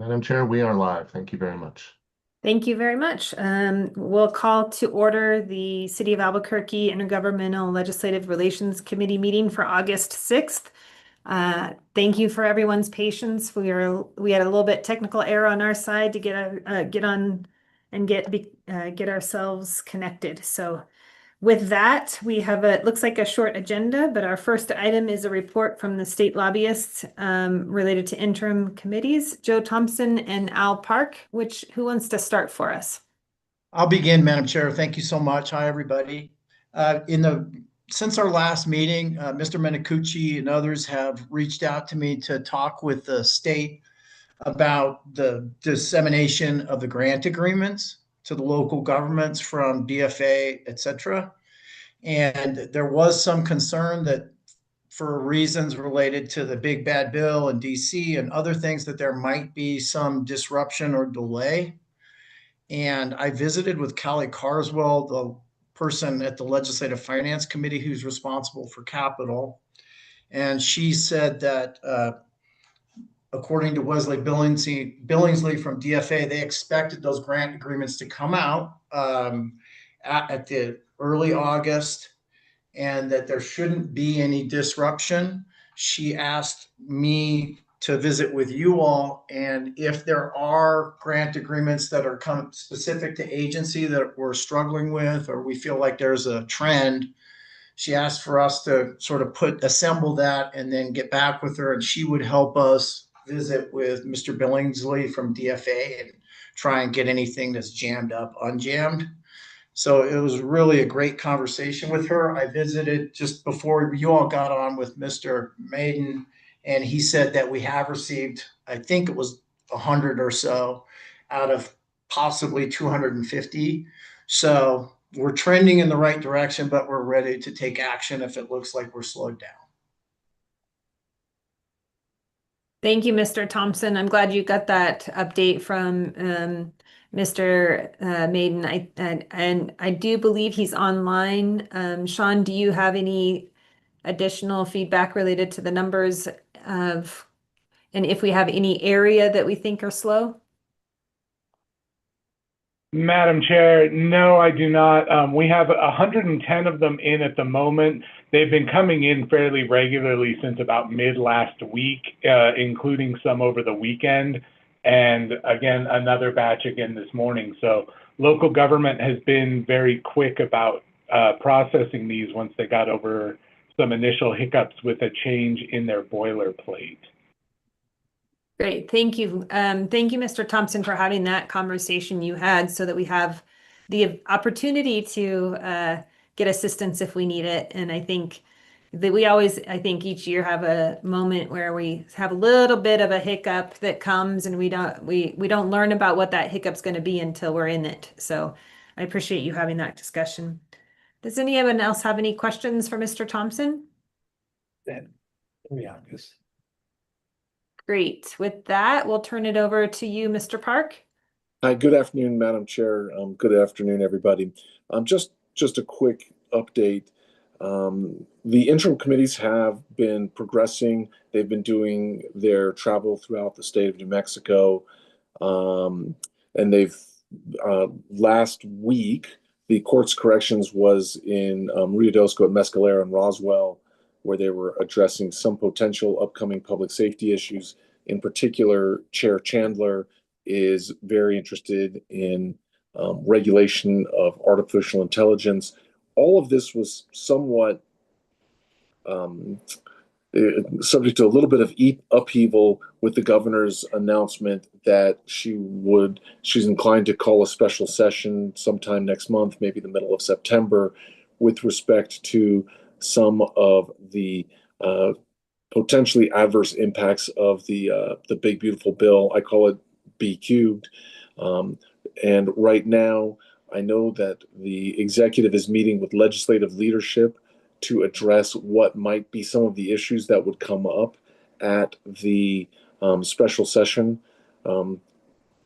Madam Chair, we are live. Thank you very much. Thank you very much. We'll call to order the City of Albuquerque Intergovernmental Legislative Relations Committee meeting for August 6th. Thank you for everyone's patience. We had a little bit technical error on our side to get on and get ourselves connected. So with that, we have looks like a short agenda, but our first item is a report from the state lobbyists related to interim committees, Joe Thompson and Al Park, who wants to start for us? I'll begin, Madam Chair. Thank you so much. Hi, everybody. Since our last meeting, Mr. Menicucci and others have reached out to me to talk with the state about the dissemination of the grant agreements to the local governments from DFA, et cetera. And there was some concern that for reasons related to the big bad bill in DC and other things that there might be some disruption or delay. And I visited with Callie Carswell, the person at the Legislative Finance Committee who's responsible for capital. And she said that according to Wesley Billingsley from DFA, they expected those grant agreements to come out at the early August and that there shouldn't be any disruption. She asked me to visit with you all, and if there are grant agreements that are specific to agency that we're struggling with, or we feel like there's a trend, she asked for us to sort of assemble that and then get back with her, and she would help us visit with Mr. Billingsley from DFA and try and get anything that's jammed up unjammed. So it was really a great conversation with her. I visited just before you all got on with Mr. Maiden, and he said that we have received, I think it was 100 or so out of possibly 250. So we're trending in the right direction, but we're ready to take action if it looks like we're slowed down. Thank you, Mr. Thompson. I'm glad you got that update from Mr. Maiden. And I do believe he's online. Sean, do you have any additional feedback related to the numbers and if we have any area that we think are slow? Madam Chair, no, I do not. We have 110 of them in at the moment. They've been coming in fairly regularly since about mid last week, including some over the weekend. And again, another batch again this morning. So local government has been very quick about processing these once they got over some initial hiccups with a change in their boilerplate. Great, thank you. Thank you, Mr. Thompson, for having that conversation you had so that we have the opportunity to get assistance if we need it. And I think that we always, each year have a moment where we have a little bit of a hiccup that comes and we don't learn about what that hiccup's going to be until we're in it. So I appreciate you having that discussion. Does anyone else have any questions for Mr. Thompson? Great. With that, we'll turn it over to you, Mr. Park. Hi, good afternoon, Madam Chair. Good afternoon, everybody. Just a quick update. The interim committees have been progressing. They've been doing their travel throughout the state of New Mexico. And they've, last week, the Courts Corrections was in Ruidoso at Mescalera and Roswell, where they were addressing some potential upcoming public safety issues. In particular, Chair Chandler is very interested in regulation of artificial intelligence. All of this was somewhat subject to a little bit of upheaval with the governor's announcement that she's inclined to call a special session sometime next month, maybe the middle of September, with respect to some of the potentially adverse impacts of the big beautiful bill. I call it B cubed. And right now, I know that the executive is meeting with legislative leadership to address what might be some of the issues that would come up at the special session.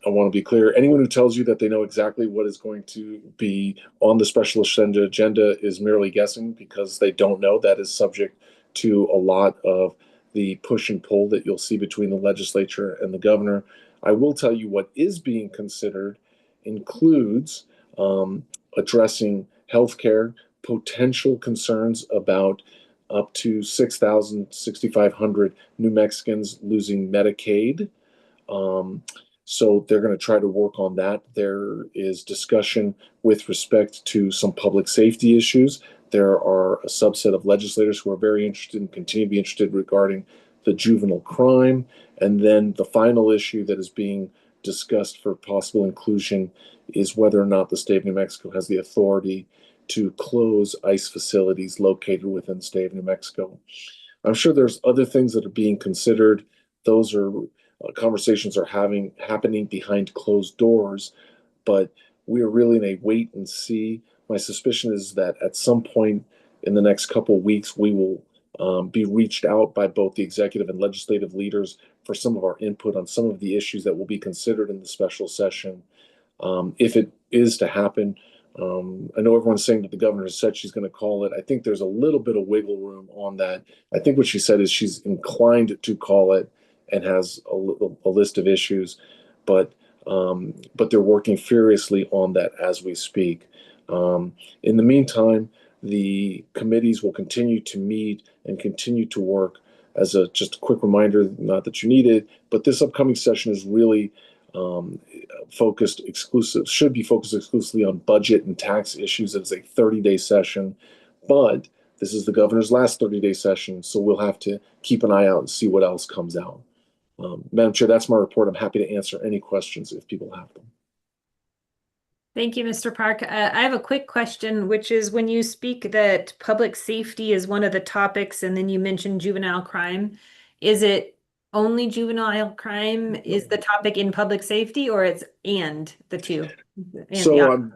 I want to be clear, anyone who tells you that they know exactly what is going to be on the special agenda is merely guessing, because they don't know. That is subject to a lot of the push and pull that you'll see between the legislature and the governor. I will tell you what is being considered includes addressing healthcare, potential concerns about up to 6,500 New Mexicans losing Medicaid. So they're going to try to work on that. There is discussion with respect to some public safety issues. There are a subset of legislators who are very interested and continue to be interested regarding the juvenile crime. And then the final issue that is being discussed for possible inclusion is whether or not the state of New Mexico has the authority to close ICE facilities located within the state of New Mexico. I'm sure there's other things that are being considered. Those are conversations are happening behind closed doors, but we are really in a wait and see. My suspicion is that at some point in the next couple of weeks, we will be reached out by both the executive and legislative leaders for some of our input on some of the issues that will be considered in the special session. If it is to happen, I know everyone's saying that the governor has said she's going to call it. I think there's a little bit of wiggle room on that. I think what she said is she's inclined to call it and has a list of issues, but they're working furiously on that as we speak. In the meantime, the committees will continue to meet and continue to work. As just a quick reminder, not that you need it, but this upcoming session is really should be focused exclusively on budget and tax issues. It's a 30-day session, but this is the governor's last 30-day session, so we'll have to keep an eye out and see what else comes out. Madam Chair, that's my report. I'm happy to answer any questions if people have them. Thank you, Mr. Park. I have a quick question, which is when you speak that public safety is one of the topics, and then you mentioned juvenile crime, is it only juvenile crime is the topic in public safety, or it's and the two? So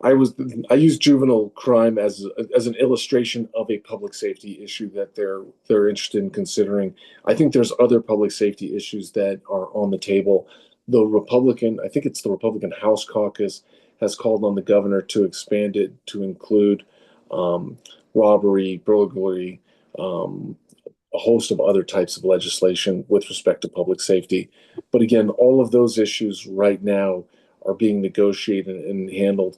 I use juvenile crime as an illustration of a public safety issue that they're interested in considering. I think there's other public safety issues that are on the table. I think it's the Republican House Caucus has called on the governor to expand it to include robbery, burglary, a host of other types of legislation with respect to public safety. But again, all of those issues right now are being negotiated and handled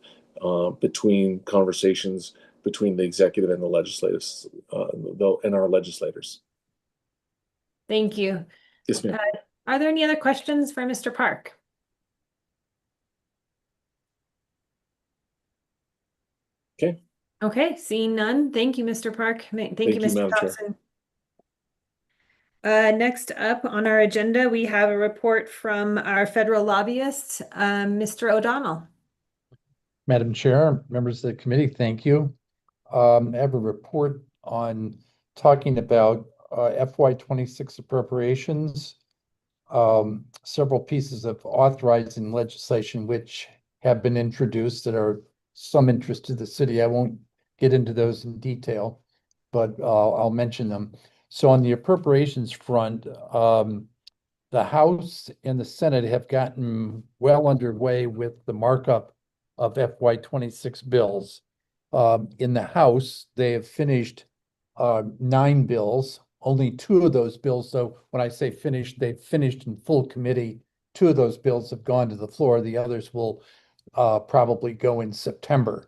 between conversations between the executive and the legislators and our legislators. Thank you. Yes, ma'am. Are there any other questions for Mr. Park? Okay. Okay, seeing none. Thank you, Mr. Park. Thank you, Mr. Madam Chair. Thompson. Next up on our agenda, we have a report from our federal lobbyist, Mr. O'Donnell. Madam Chair, members of the committee, thank you. I have a report on talking about FY26 appropriations, several pieces of authorizing legislation which have been introduced that are some interest to the city. I won't get into those in detail, but I'll mention them. So on the appropriations front, the House and the Senate have gotten well underway with the markup of FY26 bills. In the House, they have finished 9 bills. Only 2 of those bills, though, when I say finished, they've finished in full committee. 2 of those bills have gone to the floor. The others will probably go in September.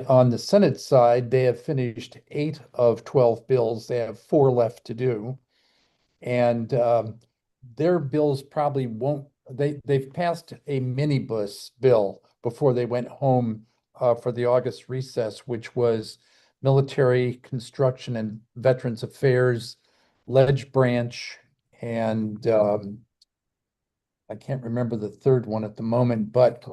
On the Senate side, they have finished 8 of 12 bills. They have 4 left to do. And their bills probably won't, they've passed a minibus bill before they went home for the August recess, which was military construction and veterans affairs, ledge branch, and I can't remember the third one at the moment, but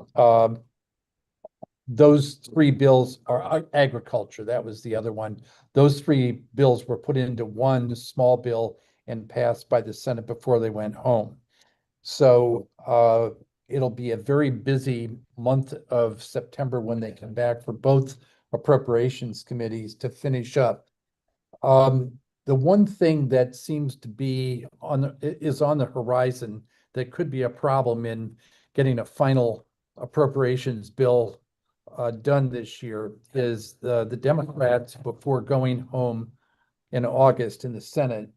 those 3 bills are agriculture. That was the other one. Those 3 bills were put into one small bill and passed by the Senate before they went home. So it'll be a very busy month of September when they come back for both appropriations committees to finish up. The one thing that seems to be on the horizon that could be a problem in getting a final appropriations bill done this year is the Democrats, before going home in August in the Senate,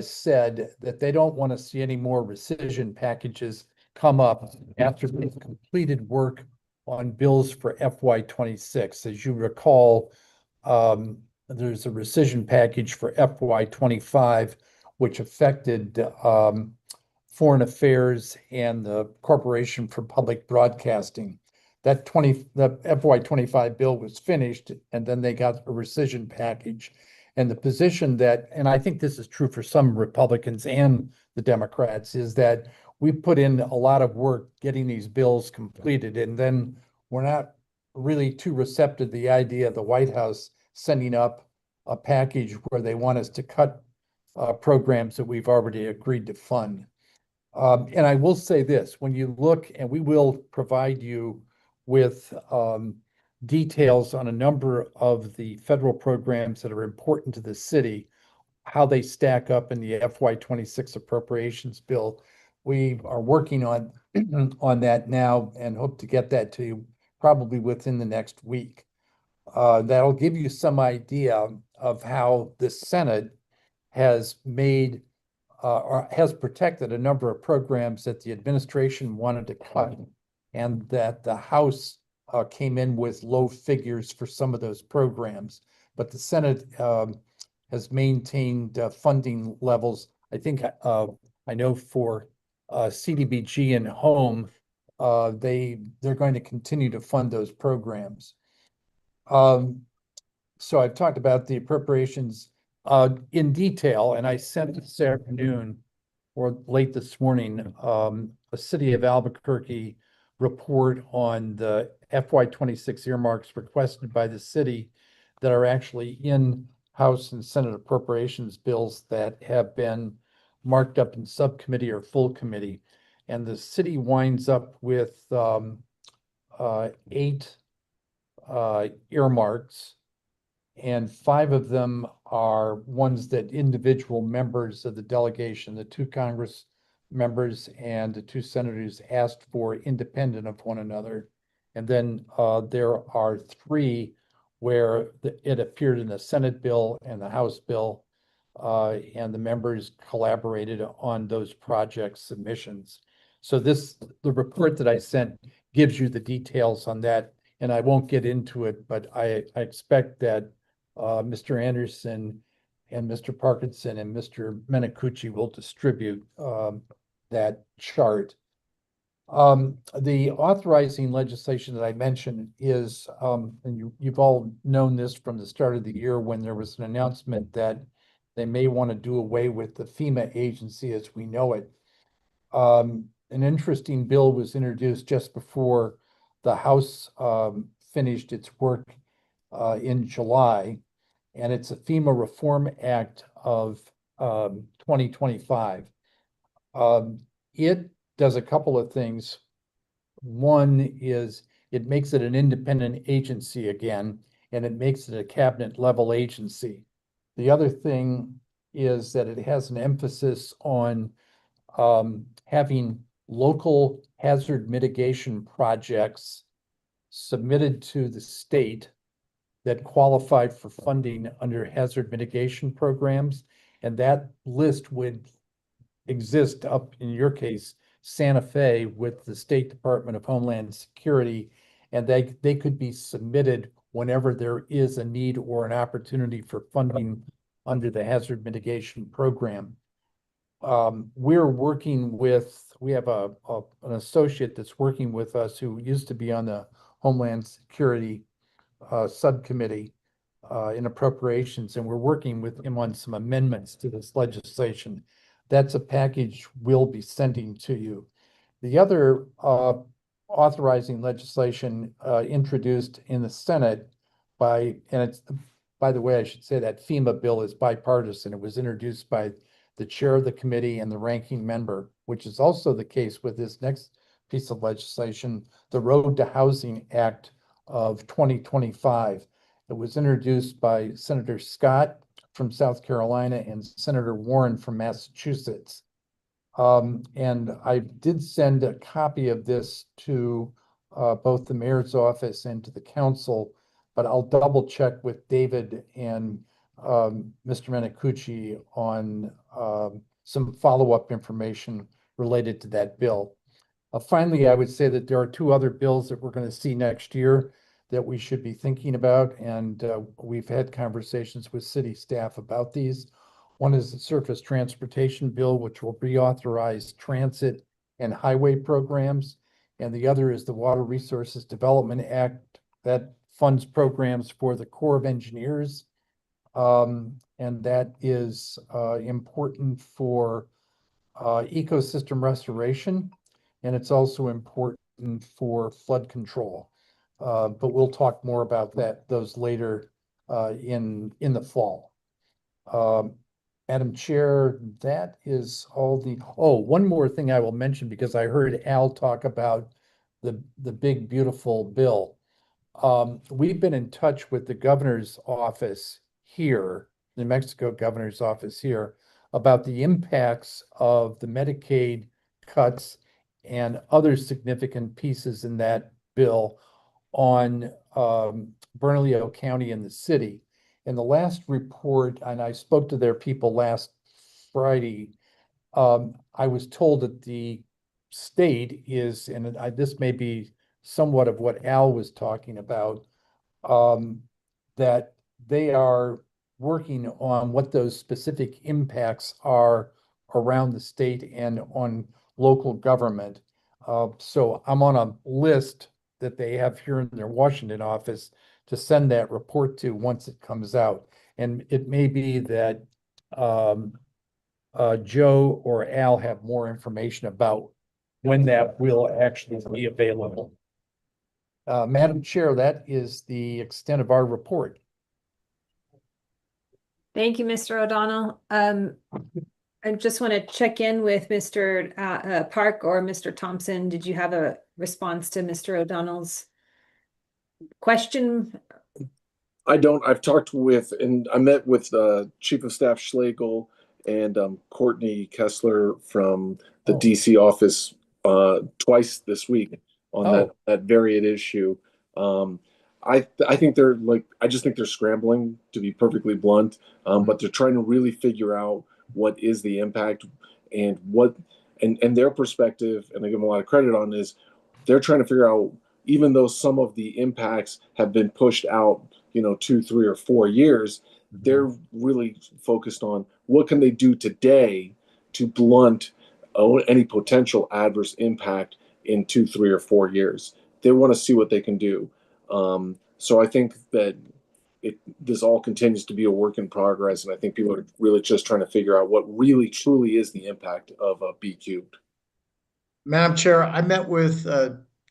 said that they don't want to see any more rescission packages come up after they've completed work on bills for FY 26. As you recall, there's a rescission package for FY 25, which affected Foreign Affairs and the Corporation for Public Broadcasting. The FY 25 bill was finished, and then they got a rescission package. And the position that, and I think this is true for some Republicans and the Democrats, is that we put in a lot of work getting these bills completed, and then we're not really too receptive to the idea of the White House sending up a package where they want us to cut programs that we've already agreed to fund. And I will say this, when you look, and we will provide you with details on a number of the federal programs that are important to the city, how they stack up in the FY 26 appropriations bill. We are working on that now and hope to get that to you probably within the next week. That'll give you some idea of how the Senate has made or has protected a number of programs that the administration wanted to cut, and that the House came in with low figures for some of those programs. But the Senate has maintained funding levels. I think I know for CDBG and home, they're going to continue to fund those programs. So I've talked about the appropriations in detail, and I sent this afternoon or late this morning a City of Albuquerque report on the FY 26 earmarks requested by the city that are actually in House and Senate appropriations bills that have been marked up in subcommittee or full committee. And the city winds up with 8 earmarks, and 5 of them are ones that individual members of the delegation, the 2 Congress members and the 2 senators, asked for independent of one another. And then there are 3 where it appeared in the Senate bill and the House bill, and the members collaborated on those project submissions. So the report that I sent gives you the details on that, and I won't get into it, but I expect that Mr. Anderson and Mr. Parkinson and Mr. Menacucci will distribute that chart. The authorizing legislation that I mentioned is, and you've all known this from the start of the year when there was an announcement that they may want to do away with the FEMA agency as we know it. An interesting bill was introduced just before the House finished its work in July, and it's a FEMA Reform Act of 2025. It does a couple of things. One is it makes it an independent agency again, and it makes it a cabinet level agency. The other thing is that it has an emphasis on having local hazard mitigation projects submitted to the state that qualified for funding under hazard mitigation programs. And that list would exist up, in your case, Santa Fe, with the State Department of Homeland Security, and they could be submitted whenever there is a need or an opportunity for funding under the hazard mitigation program. We're working with, we have an associate that's working with us who used to be on the Homeland Security subcommittee in appropriations, and we're working with him on some amendments to this legislation. That's a package we'll be sending to you. The other authorizing legislation introduced in the Senate and it's, by the way, I should say that FEMA bill is bipartisan. It was introduced by the chair of the committee and the ranking member, which is also the case with this next piece of legislation, the Road to Housing Act of 2025. It was introduced by Senator Scott from South Carolina and Senator Warren from Massachusetts. And I did send a copy of this to both the mayor's office and to the council, but I'll double check with David and Mr. Menicucci on some follow-up information related to that bill. Finally, I would say that there are two other bills that we're going to see next year that we should be thinking about, and we've had conversations with city staff about these. One is the surface transportation bill, which will reauthorize transit and highway programs, and the other is the Water Resources Development Act that funds programs for the Corps of Engineers. And that is important for ecosystem restoration, and it's also important for flood control. But we'll talk more about those later in the fall. Madam Chair, that is all one more thing I will mention, because I heard Al talk about the big, beautiful bill. We've been in touch with the governor's office here, the New Mexico governor's office here, about the impacts of the Medicaid cuts and other significant pieces in that bill on Bernalillo County and the city. In the last report, and I spoke to their people last Friday, I was told that the state is, and this may be somewhat of what Al was talking about, that they are working on what those specific impacts are around the state and on local government. So I'm on a list that they have here in their Washington office to send that report to once it comes out. And it may be that Joe or Al have more information about when that will actually be available. Madam Chair, that is the extent of our report. Thank you, Mr. O'Donnell. I just want to check in with Mr. Park or Mr. Thompson. Did you have a response to Mr. O'Donnell's question? I don't. I've talked with, and I met with Chief of Staff Schlegel and Courtney Kessler from the DC office twice this week on that varied issue. I think they're I just think they're scrambling, to be perfectly blunt, but they're trying to really figure out what is the impact and and their perspective, and I give them a lot of credit on this. They're trying to figure out, even though some of the impacts have been pushed out, 2, 3, or 4 years, they're really focused on what can they do today to blunt any potential adverse impact in 2, 3, or 4 years. They want to see what they can do. So I think that this all continues to be a work in progress, and I think people are really just trying to figure out what really truly is the impact of B cubed. Madam Chair, I met with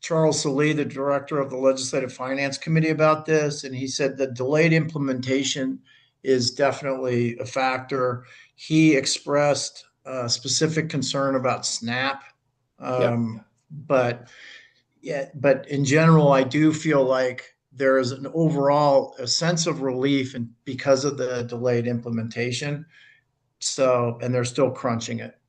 Charles Salee, the director of the Legislative Finance Committee, about this, and he said the delayed implementation is definitely a factor. He expressed specific concern about SNAP, but in general, I do feel like there is an overall sense of relief because of the delayed implementation. So, and they're still crunching it.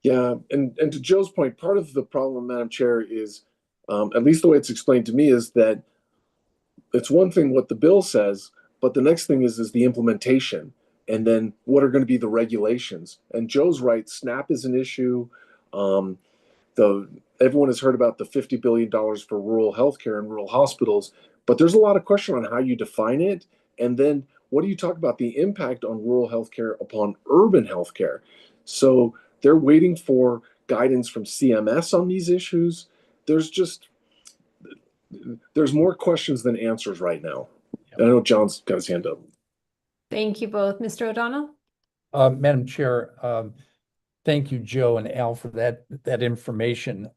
Yeah, and to Joe's point, part of the problem, Madam Chair, is at least the way it's explained to me, is that it's one thing what the bill says, but the next thing is the implementation, and then what are going to be the regulations. And Joe's right, SNAP is an issue. Everyone has heard about the $50 billion for rural healthcare and rural hospitals, but there's a lot of question on how you define it. And then what do you talk about the impact on rural healthcare upon urban healthcare? So they're waiting for guidance from CMS on these issues. There's more questions than answers right now. And I know John's got his hand up. Thank you both. Mr. O'Donnell? Madam Chair, thank you, Joe and Al, for that information.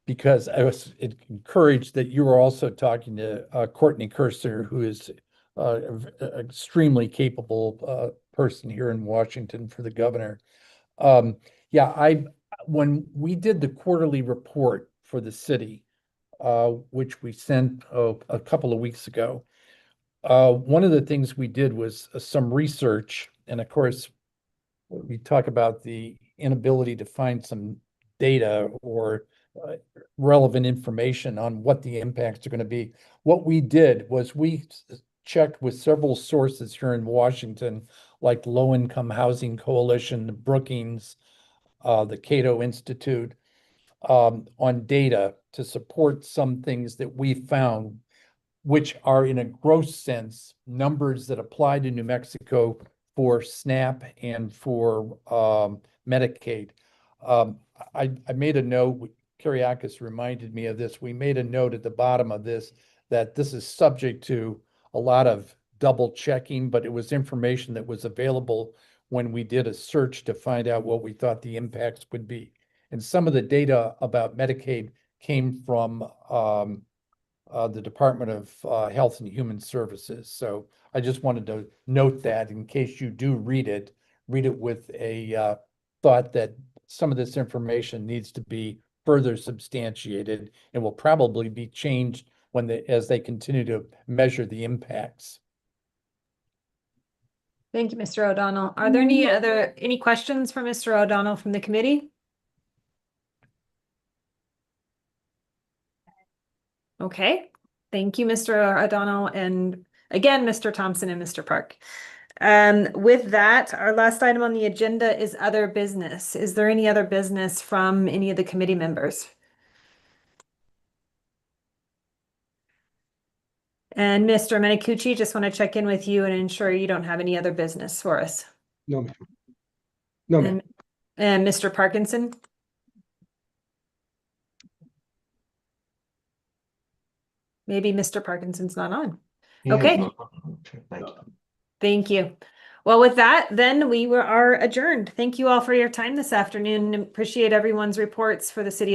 Because I was encouraged that you were also talking to Courtney Kessler, who is an extremely capable person here in Washington for the governor. When we did the quarterly report for the city, which we sent a couple of weeks ago, one of the things we did was some research, and of course, we talk about the inability to find some data or relevant information on what the impacts are going to be. What we did was we checked with several sources here in Washington, like Low Income Housing Coalition, the Brookings, the Cato Institute, on data to support some things that we found, which are in a gross sense, numbers that apply to New Mexico for SNAP and for Medicaid. I made a note, Kyriakis reminded me of this. We made a note at the bottom of this that this is subject to a lot of double checking, but it was information that was available when we did a search to find out what we thought the impacts would be. And some of the data about Medicaid came from the Department of Health and Human Services. So I just wanted to note that in case you do read it with a thought that some of this information needs to be further substantiated and will probably be changed as they continue to measure the impacts. Thank you, Mr. O'Donnell. Are there any questions for Mr. O'Donnell from the committee? Okay, thank you, Mr. O'Donnell, and again, Mr. Thompson and Mr. Park. With that, our last item on the agenda is other business. Is there any other business from any of the committee members? And Mr. Menicucci, just want to check in with you and ensure you don't have any other business for us. No, ma'am. No, ma'am. And Mr. Parkinson? Maybe Mr. Parkinson's not on. Okay. Thank you. Thank you. Well, with that, then we are adjourned. Thank you all for your time this afternoon. Appreciate everyone's reports for the city.